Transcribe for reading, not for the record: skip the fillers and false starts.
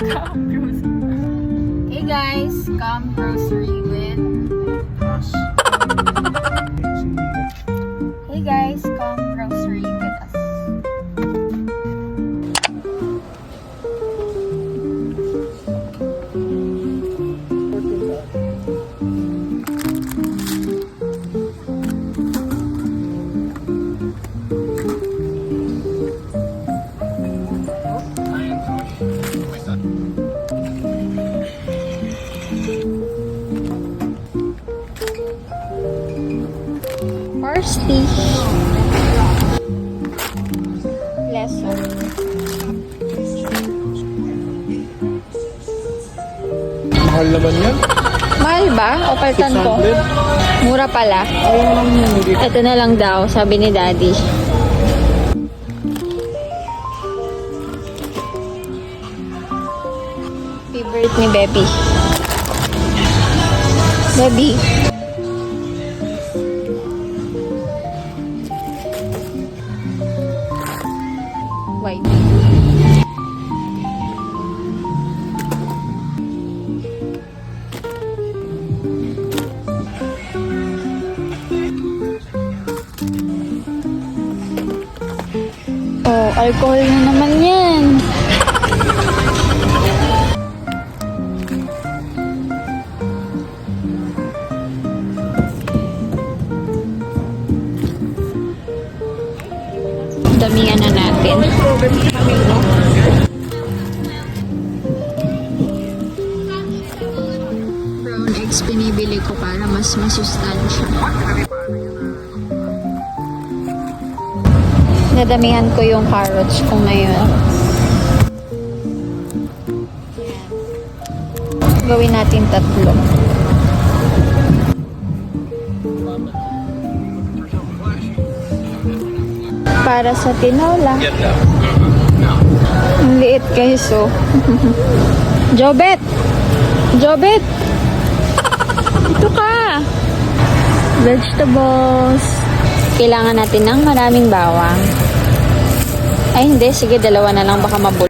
Hey guys, come grocery with us. Hey guys, come grocery with us. Parsley. Lesson. Mahal naman yan. Mahal ba? O paltan ko? 600. Mura pala. Ayaw lang yun. Hindi. Ito na lang daw, sabi ni Daddy. Favorite ni Baby. Baby. White. Oh, alcohol na naman yan. Damihan na natin. Brown eggs pinibili ko para mas masustansya. Nadamihan ko yung carrots ko ngayon. Gawin natin 3. Para sa tinola. Ang liit guys, oh. Jobet! Jobet! Ito ka! Vegetables. Kailangan natin ng maraming bawang. Ay, hindi. Sige, 2 na lang. Baka mabulok.